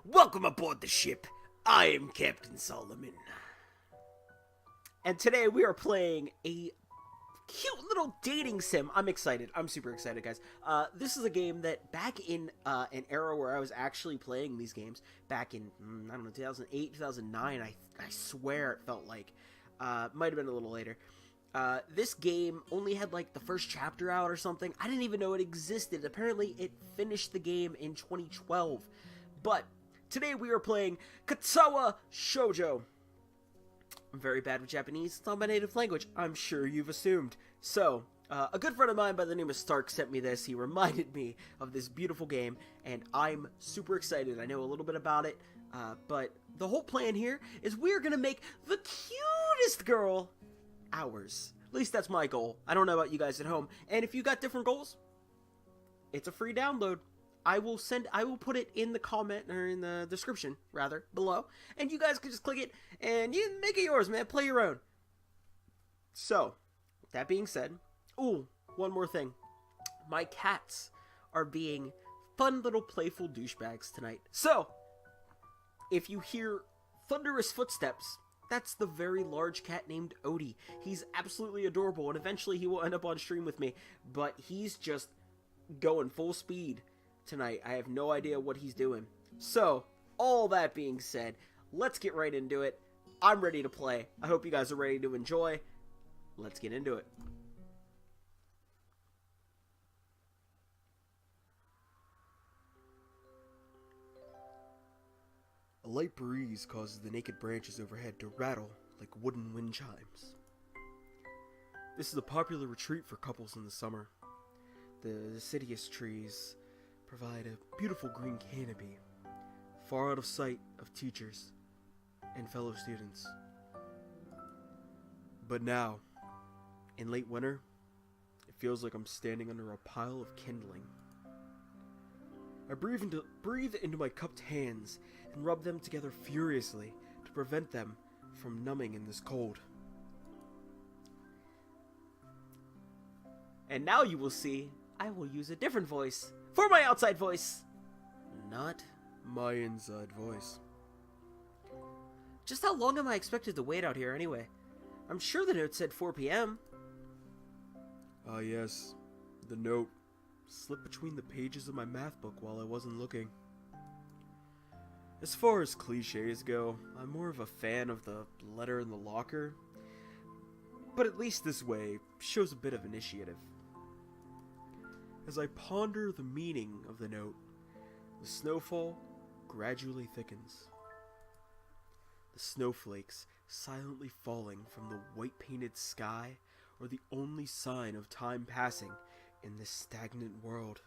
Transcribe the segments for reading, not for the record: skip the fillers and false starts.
Welcome aboard the ship. I am Captain Solomon. And today we are playing a cute little dating sim. I'm excited. I'm super excited, guys. This is a game that back in an era where I was actually playing these games, back in, I don't know, 2008, 2009, I swear it felt like. Might have been a little later. This game only had like the first chapter out or something. I didn't even know it existed. Apparently it finished the game in 2012. But today we are playing Katawa Shoujo. I'm very bad with Japanese. It's not my native language. I'm sure you've assumed. So, a good friend of mine by the name of Stark sent me this. He reminded me of this beautiful game, and I'm super excited. I know a little bit about it, but the whole plan here is we're gonna make the cutest girl ours. At least that's my goal. I don't know about you guys at home. And if you got different goals, it's a free download. I will put it in the comment, or in the description, rather, below. And you guys can just click it, and you make it yours, man. Play your own. So, with that being said, ooh, one more thing. My cats are being fun little playful douchebags tonight. So, if you hear thunderous footsteps, that's the very large cat named Odie. He's absolutely adorable, and eventually he will end up on stream with me. But he's just going full speed tonight. I have no idea what he's doing. So, all that being said, let's get right into it. I'm ready to play. I hope you guys are ready to enjoy. Let's get into it. A light breeze causes the naked branches overhead to rattle like wooden wind chimes. This is a popular retreat for couples in the summer. The deciduous trees provide a beautiful green canopy, far out of sight of teachers and fellow students. But now, in late winter, it feels like I'm standing under a pile of kindling. I breathe into my cupped hands and rub them together furiously to prevent them from numbing in this cold. And now you will see I will use a different voice for my outside voice, not my inside voice. Just how long am I expected to wait out here anyway? I'm sure the note said 4 p.m. Ah yes, the note slipped between the pages of my math book while I wasn't looking. As far as cliches go, I'm more of a fan of the letter in the locker, but at least this way shows a bit of initiative. As I ponder the meaning of the note, the snowfall gradually thickens. The snowflakes silently falling from the white-painted sky are the only sign of time passing in this stagnant world.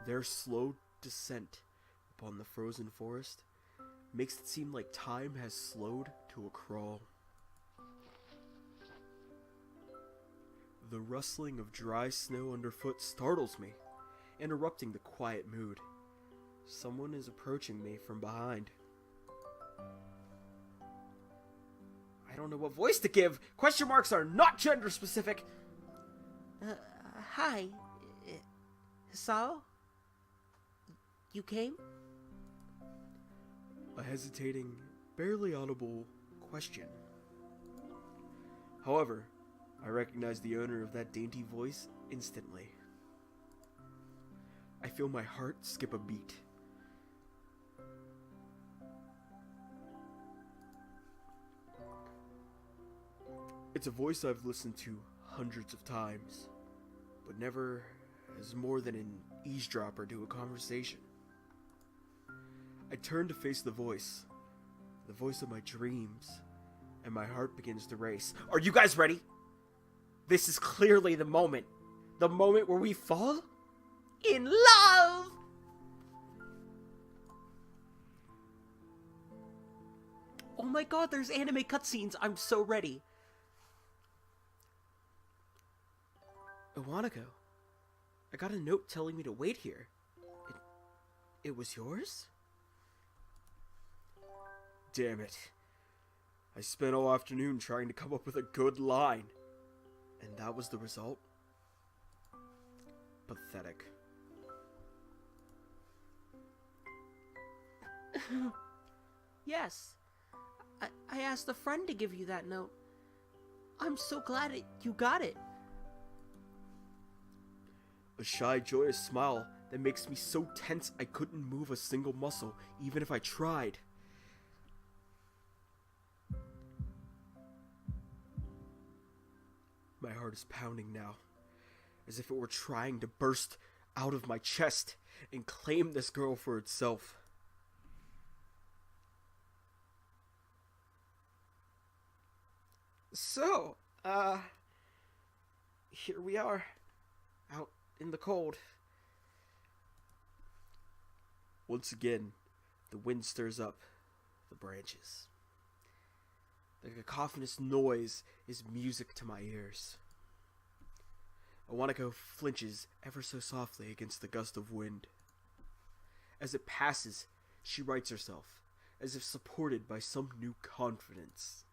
Their slow descent upon the frozen forest makes it seem like time has slowed to a crawl. The rustling of dry snow underfoot startles me, interrupting the quiet mood. Someone is approaching me from behind. I don't know what voice to give. Question marks are not gender specific. Hi. Sao? You came? A hesitating, barely audible question. However, I recognize the owner of that dainty voice instantly. I feel my heart skip a beat. It's a voice I've listened to hundreds of times, but never as more than an eavesdropper to a conversation. I turn to face the voice of my dreams, and my heart begins to race. Are you guys ready? This is clearly the moment where we fall in love! Oh my god, there's anime cutscenes. I'm so ready. Iwanako, I got a note telling me to wait here. It was yours? Damn it. I spent all afternoon trying to come up with a good line. And that was the result? Pathetic. Yes. I asked a friend to give you that note. I'm so glad you got it. A shy, joyous smile that makes me so tense I couldn't move a single muscle, even if I tried. My heart is pounding now, as if it were trying to burst out of my chest and claim this girl for itself. So, here we are, out in the cold. Once again, the wind stirs up the branches. The cacophonous noise is music to my ears. Awanako flinches ever so softly against the gust of wind. As it passes, she rights herself, as if supported by some new confidence.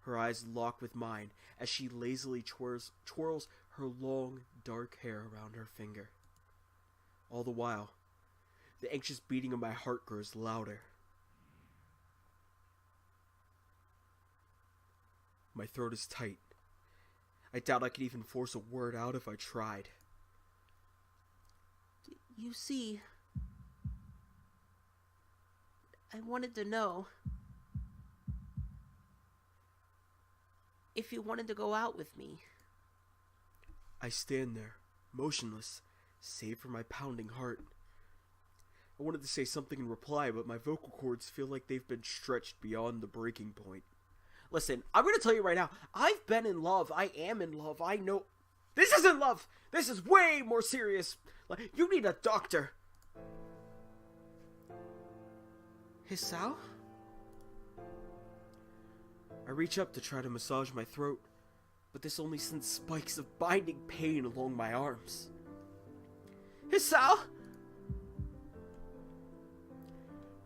Her eyes lock with mine as she lazily twirls her long, dark hair around her finger. All the while, the anxious beating of my heart grows louder. My throat is tight. I doubt I could even force a word out if I tried. You see, I wanted to know if you wanted to go out with me. I stand there, motionless, save for my pounding heart. I wanted to say something in reply, but my vocal cords feel like they've been stretched beyond the breaking point. Listen, I'm going to tell you right now, I've been in love. I am in love. I know. This isn't love. This is way more serious. Like, you need a doctor. Hisao? I reach up to try to massage my throat, but this only sends spikes of binding pain along my arms. Hisao?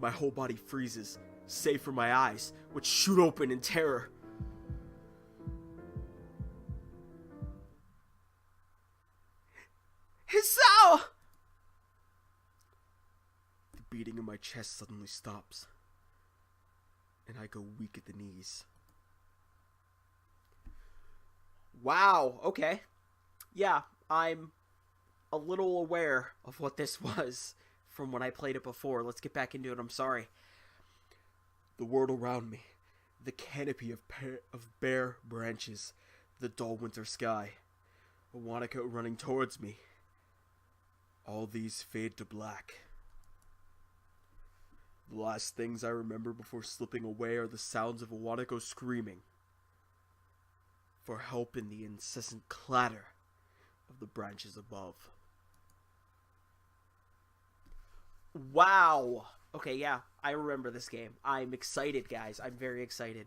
My whole body freezes, save for my eyes, which shoot open in terror. Hisao! The beating in my chest suddenly stops, and I go weak at the knees. Wow, okay. Yeah, I'm a little aware of what this was from when I played it before. Let's get back into it. I'm sorry. The world around me, the canopy of bare branches, the dull winter sky, Awanako running towards me. All these fade to black. The last things I remember before slipping away are the sounds of Awanako screaming for help in the incessant clatter of the branches above. Wow. Okay, yeah, I remember this game. I'm excited, guys. I'm very excited.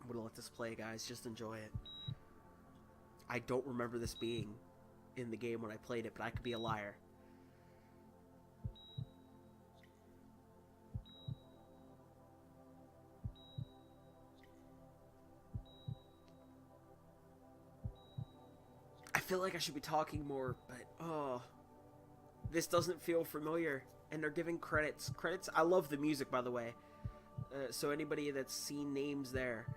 I'm gonna let this play, guys. Just enjoy it. I don't remember this being in the game when I played it, but I could be a liar. I feel like I should be talking more, but this doesn't feel familiar. And they're giving credits. I love the music, by the way. So anybody that's seen names there,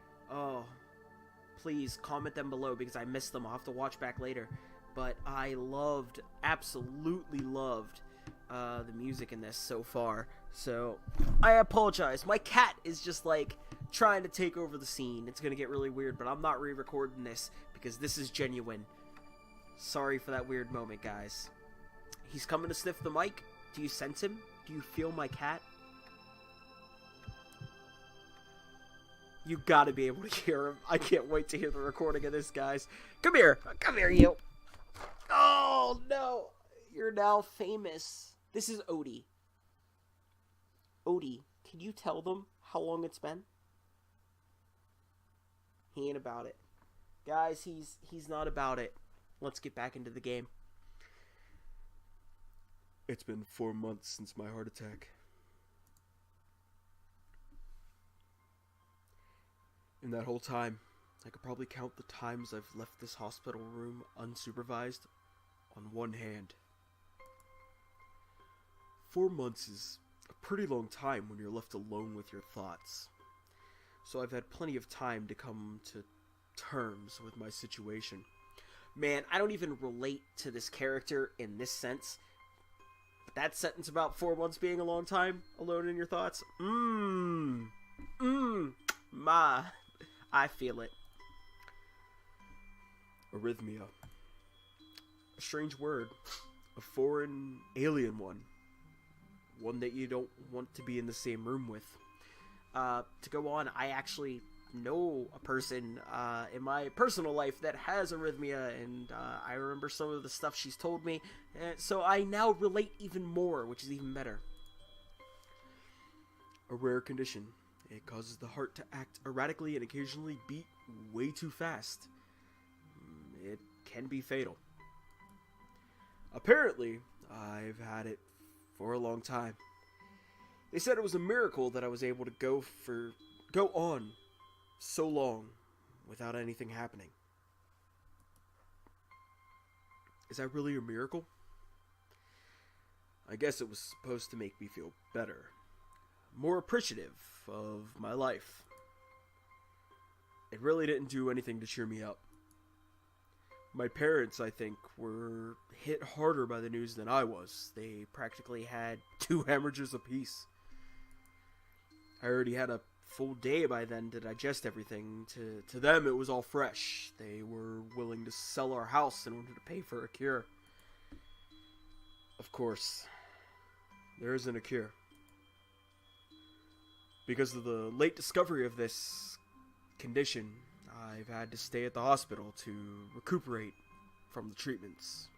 please comment them below because I missed them. I'll have to watch back later. But I absolutely loved the music in this so far. So I apologize. My cat is just like trying to take over the scene. It's gonna get really weird, but I'm not re-recording this because this is genuine. Sorry for that weird moment, guys. He's coming to sniff the mic. Do you sense him? Do you feel my cat? You gotta be able to hear him. I can't wait to hear the recording of this, guys. Come here. Come here, you. Oh, no. You're now famous. This is Odie. Odie, can you tell them how long it's been? He ain't about it. Guys, he's not about it. Let's get back into the game. It's been 4 months since my heart attack. In that whole time, I could probably count the times I've left this hospital room unsupervised on one hand. 4 months is a pretty long time when you're left alone with your thoughts. So I've had plenty of time to come to terms with my situation. Man, I don't even relate to this character in this sense. But that sentence about 4 months being a long time alone in your thoughts, ma, I feel it. Arrhythmia. A strange word. A foreign, alien one. One that you don't want to be in the same room with. To go on, I actually know a person in my personal life that has arrhythmia, and I remember some of the stuff she's told me, so I now relate even more, which is even better. A rare condition. It causes the heart to act erratically and occasionally beat way too fast. It can be fatal. Apparently, I've had it for a long time. They said it was a miracle that I was able to go on so long without anything happening. Is that really a miracle? I guess it was supposed to make me feel better, more appreciative of my life. It really didn't do anything to cheer me up. My parents, I think, were hit harder by the news than I was. They practically had 2 hemorrhages apiece. I already had a full day by then to digest everything. To them, it was all fresh. They were willing to sell our house in order to pay for a cure. Of course, there isn't a cure. Because of the late discovery of this condition, I've had to stay at the hospital to recuperate from the treatments.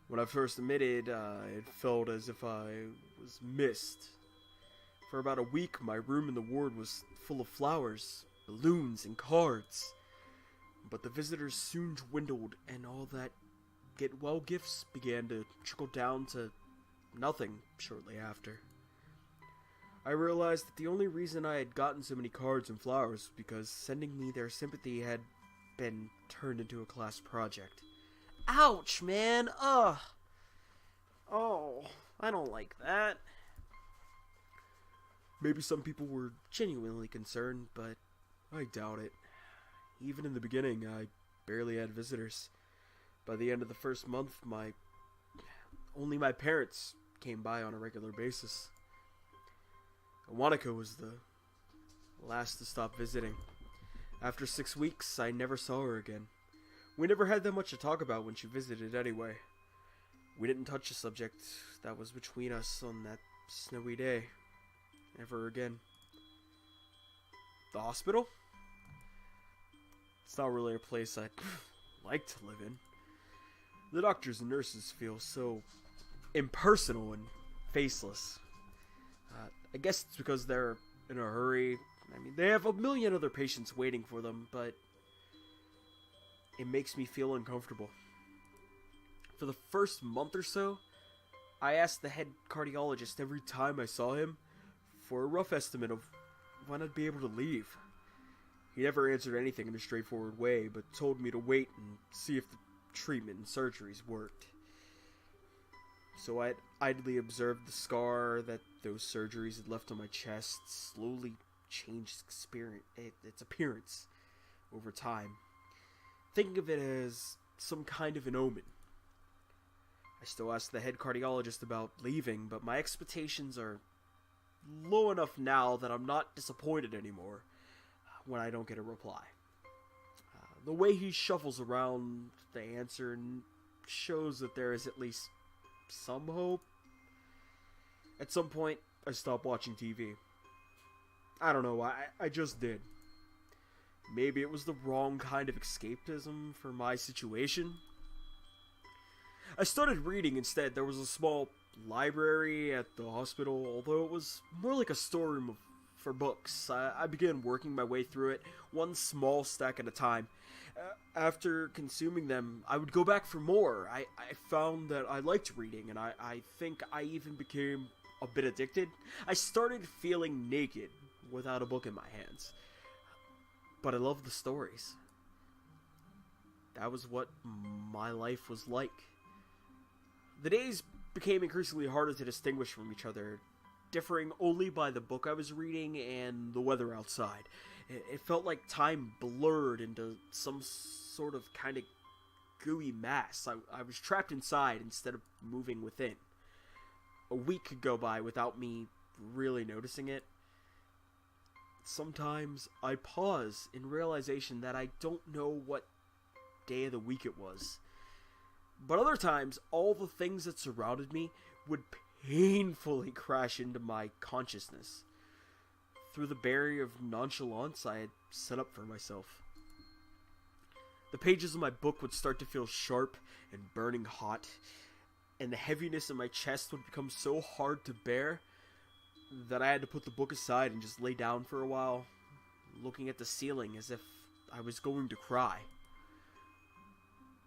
When I first admitted, it felt as if I was missed. For about a week, my room in the ward was full of flowers, balloons, and cards. But the visitors soon dwindled, and all that get-well gifts began to trickle down to nothing shortly after. I realized that the only reason I had gotten so many cards and flowers was because sending me their sympathy had been turned into a class project. Ouch, man. Ugh. Oh, I don't like that. Maybe some people were genuinely concerned, but I doubt it. Even in the beginning, I barely had visitors. By the end of the first month, only my parents came by on a regular basis. Wanaka was the last to stop visiting. After 6 weeks, I never saw her again. We never had that much to talk about when she visited anyway. We didn't touch the subject that was between us on that snowy day. Ever again. The hospital? It's not really a place I'd like to live in. The doctors and nurses feel so impersonal and faceless. I guess it's because they're in a hurry. I mean, they have a million other patients waiting for them, but it makes me feel uncomfortable. For the first month or so, I asked the head cardiologist every time I saw him for a rough estimate of when I'd be able to leave. He never answered anything in a straightforward way, but told me to wait and see if the treatment and surgeries worked. So I idly observed the scar that those surgeries had left on my chest slowly change its appearance over time, thinking of it as some kind of an omen. I still ask the head cardiologist about leaving, but my expectations are low enough now that I'm not disappointed anymore when I don't get a reply. The way he shuffles around the answer shows that there is at least some hope. At some point, I stopped watching TV. I don't know, I just did. Maybe it was the wrong kind of escapism for my situation. I started reading instead. There was a small library at the hospital, although it was more like a storeroom for books. I began working my way through it, one small stack at a time. After consuming them, I would go back for more. I found that I liked reading, and I think I even became a bit addicted. I started feeling naked without a book in my hands. But I loved the stories. that was what my life was like. The days became increasingly harder to distinguish from each other, differing only by the book I was reading and the weather outside. It felt like time blurred into some sort of kind of gooey mass. I was trapped inside instead of moving within. A week could go by without me really noticing it. Sometimes I pause in realization that I don't know what day of the week it was. But other times, all the things that surrounded me would painfully crash into my consciousness through the barrier of nonchalance I had set up for myself. The pages of my book would start to feel sharp and burning hot, and the heaviness in my chest would become so hard to bear that I had to put the book aside and just lay down for a while, looking at the ceiling as if I was going to cry.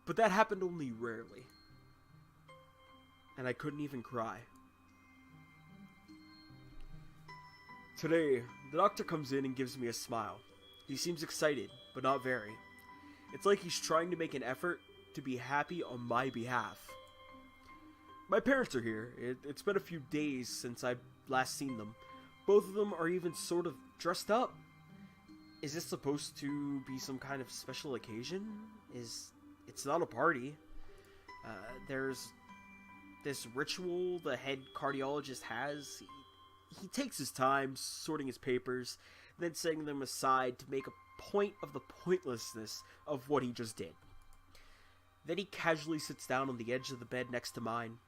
But that happened only rarely, and I couldn't even cry. Today, the doctor comes in and gives me a smile. He seems excited, but not very. It's like he's trying to make an effort to be happy on my behalf. My parents are here. It's been a few days since I've last seen them. Both of them are even sort of dressed up. Is this supposed to be some kind of special occasion? It's not a party. There's this ritual the head cardiologist has. He takes his time sorting his papers, then setting them aside to make a point of the pointlessness of what he just did. Then he casually sits down on the edge of the bed next to mine.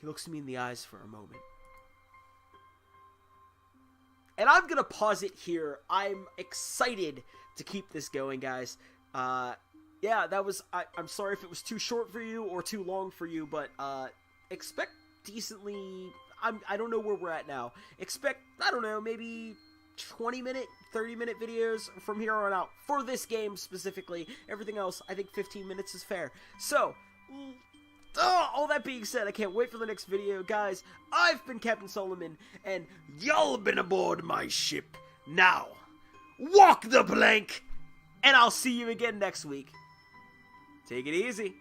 He looks me in the eyes for a moment. And I'm gonna pause it here. I'm excited to keep this going, guys. Yeah, that was... I'm sorry if it was too short for you or too long for you, but expect decently... I don't know where we're at now. Expect, I don't know, maybe 20-minute, 30-minute videos from here on out. For this game specifically. Everything else, I think 15 minutes is fair. So, all that being said, I can't wait for the next video. Guys, I've been Captain Solomon, and y'all have been aboard my ship. Now, walk the plank, and I'll see you again next week. Take it easy.